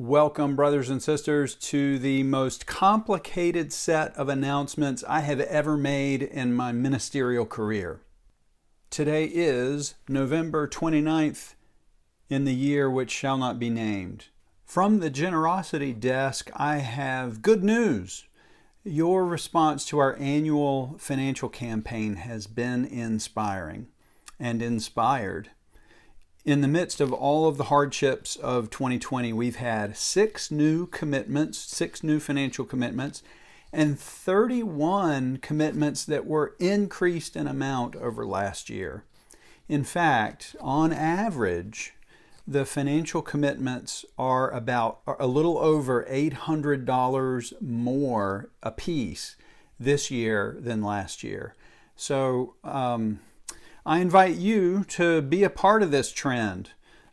Welcome, brothers and sisters, to the most complicated set of announcements I have ever made in my ministerial career. Today is November 29th in the year which shall not be named. From the Generosity Desk, I have good news. Your response to our annual financial campaign has been inspiring and inspired. In the midst of all of the hardships of 2020, we've had 6 new financial commitments, and 31 commitments that were increased in amount over last year. In fact, on average, the financial commitments are about a little over $800 more a piece this year than last year. So, I invite you to be a part of this trend.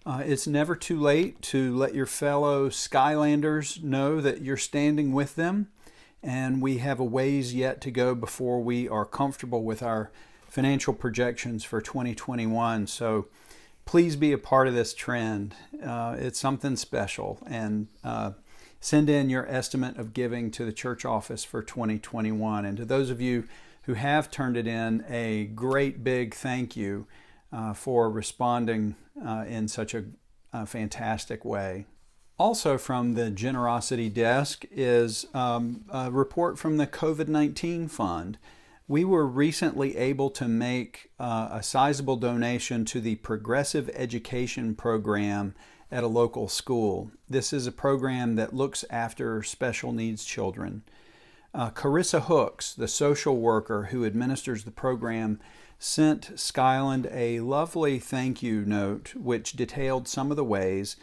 It's never too late to let your fellow Skylanders know that you're standing with them, and we have a ways yet to go before we are comfortable with our financial projections for 2021. So please be a part of this trend. It's something special, and send in your estimate of giving to the church office for 2021. And to those of you who have turned it in, a great big thank you for responding in such a fantastic way. Also from the Generosity Desk is a report from the COVID-19 Fund. We were recently able to make a sizable donation to the Progressive Education Program at a local school. This is a program that looks after special needs children. Carissa Hooks, the social worker who administers the program, sent Skyland a lovely thank you note which detailed some of the ways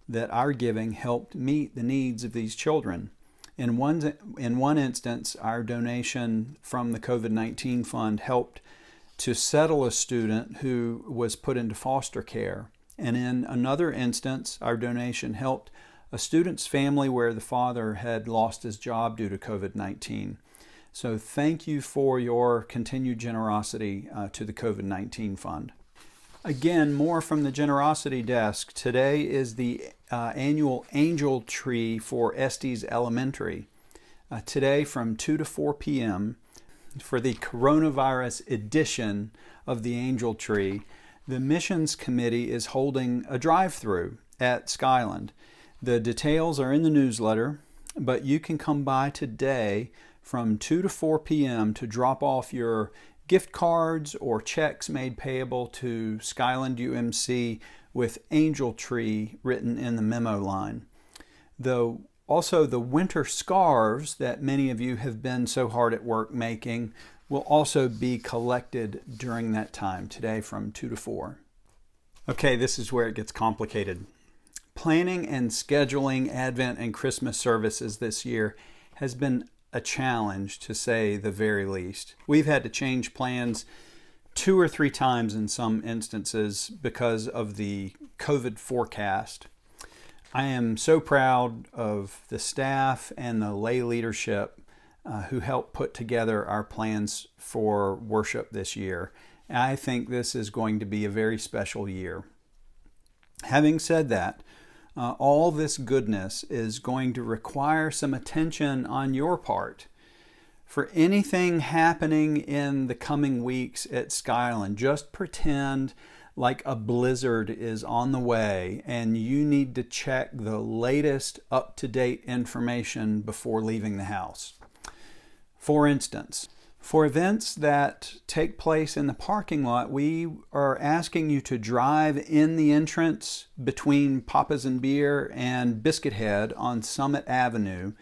that our giving helped meet the needs of these children. In one instance, our donation from the COVID-19 Fund helped to settle a student who was put into foster care. And in another instance, our donation helped a student's family where the father had lost his job due to COVID-19. So thank you for your continued generosity to the COVID-19 Fund. Again, more from the Generosity Desk. Today is the annual Angel Tree for Estes Elementary. Today from 2 to 4 p.m. for the coronavirus edition of the Angel Tree, the Missions Committee is holding a drive-through at Skyland. The details are in the newsletter, but you can come by today from 2 to 4 p.m. to drop off your gift cards or checks made payable to Skyland UMC with Angel Tree written in the memo line. Also, the winter scarves that many of you have been so hard at work making will also be collected during that time, today from 2 to 4. Okay, this is where it gets complicated. Planning and scheduling Advent and Christmas services this year has been a challenge, to say the very least. We've had to change plans 2 or 3 times in some instances because of the COVID forecast. I am so proud of the staff and the lay leadership who helped put together our plans for worship this year. I think this is going to be a very special year. Having said that, all this goodness is going to require some attention on your part. For anything happening in the coming weeks at Skyland, just pretend like a blizzard is on the way and you need to check the latest up-to-date information before leaving the house. For instance, for events that take place in the parking lot, we are asking you to drive in the entrance between Papa's and Beer and Biscuit Head on Summit Avenue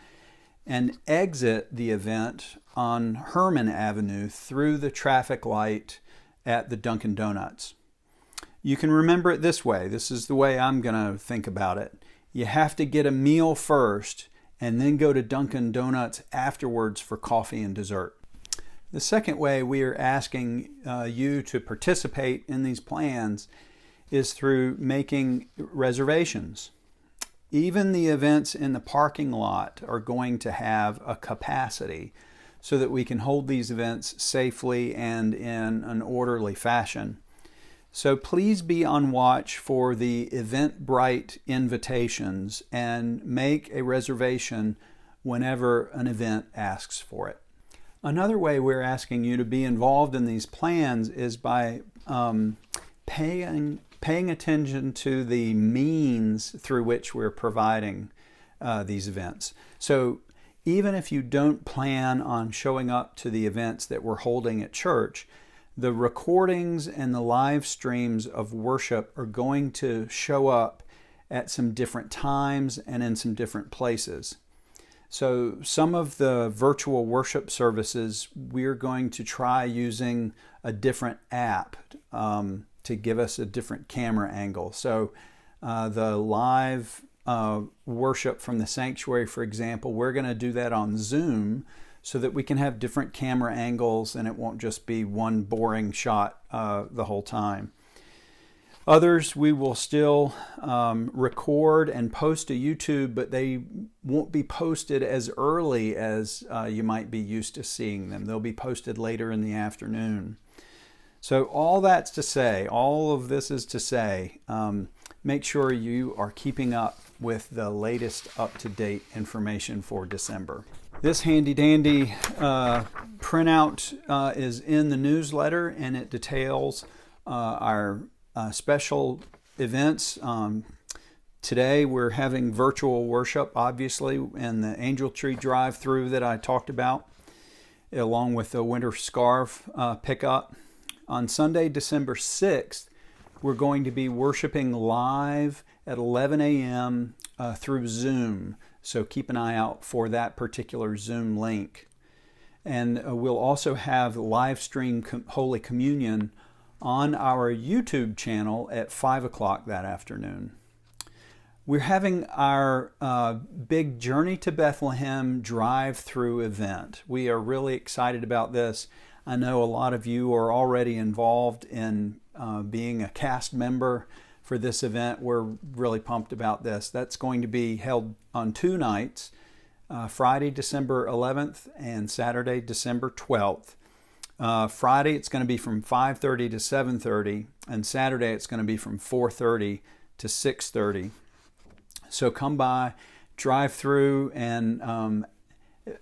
and exit the event on Herman Avenue through the traffic light at the Dunkin' Donuts. You can remember it this way. This is the way I'm going to think about it. You have to get a meal first and then go to Dunkin' Donuts afterwards for coffee and dessert. The second way we are asking you to participate in these plans is through making reservations. Even the events in the parking lot are going to have a capacity so that we can hold these events safely and in an orderly fashion. So please be on watch for the Eventbrite invitations and make a reservation whenever an event asks for it. Another way we're asking you to be involved in these plans is by paying attention to the means through which we're providing these events. So even if you don't plan on showing up to the events that we're holding at church, the recordings and the live streams of worship are going to show up at some different times and in some different places. So some of the virtual worship services, we're going to try using a different app to give us a different camera angle. So the live worship from the sanctuary, for example, we're going to do that on Zoom so that we can have different camera angles and it won't just be one boring shot the whole time. Others we will still record and post to YouTube, but they won't be posted as early as you might be used to seeing them. They'll be posted later in the afternoon. So all that's to say, all of this is to say, make sure you are keeping up with the latest up-to-date information for December. This handy-dandy printout is in the newsletter, and it details our special events. Today we're having virtual worship, obviously, and the Angel Tree drive-through that I talked about, along with the winter scarf pickup. On Sunday, December 6th, we're going to be worshiping live at 11 a.m. Through Zoom. So keep an eye out for that particular Zoom link. And we'll also have live stream Holy Communion on our YouTube channel at 5 o'clock that afternoon. We're having our big Journey to Bethlehem drive-through event. We are really excited about this. I know a lot of you are already involved in being a cast member for this event. We're really pumped about this. That's going to be held on 2 nights, Friday, December 11th and Saturday, December 12th. Friday, it's going to be from 5:30 to 7:30, and Saturday, it's going to be from 4:30 to 6:30. So come by, drive through, and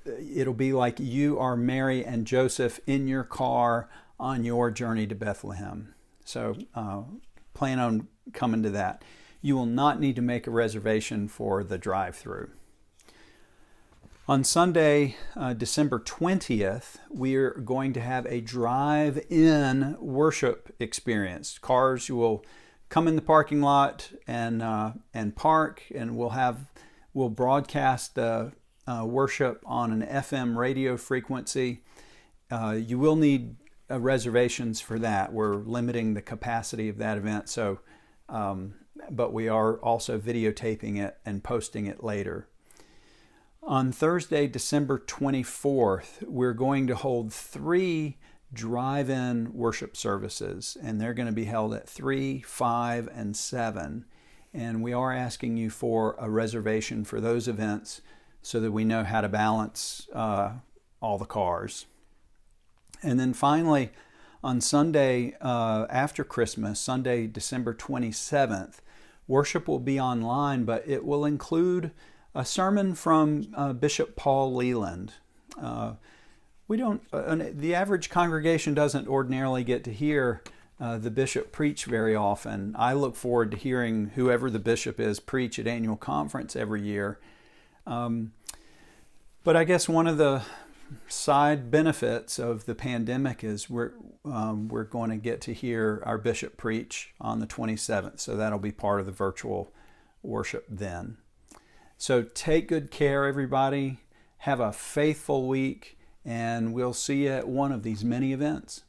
it'll be like you are Mary and Joseph in your car on your journey to Bethlehem. So plan on coming to that. You will not need to make a reservation for the drive-through. On Sunday, December 20th, we're going to have a drive-in worship experience. Cars, you will come in the parking lot and park, and we'll broadcast the worship on an FM radio frequency. You will need reservations for that. We're limiting the capacity of that event, so but we are also videotaping it and posting it later. On Thursday, December 24th, we're going to hold 3 drive-in worship services, and they're going to be held at 3, 5, and 7. And we are asking you for a reservation for those events so that we know how to balance all the cars. And then finally, on Sunday after Christmas, Sunday, December 27th, worship will be online, but it will include a sermon from Bishop Paul Leland. The average congregation doesn't ordinarily get to hear the bishop preach very often. I look forward to hearing whoever the bishop is preach at annual conference every year. But I guess one of the side benefits of the pandemic is we're going to get to hear our bishop preach on the 27th. So that'll be part of the virtual worship then. So take good care, everybody. Have a faithful week, and we'll see you at one of these many events.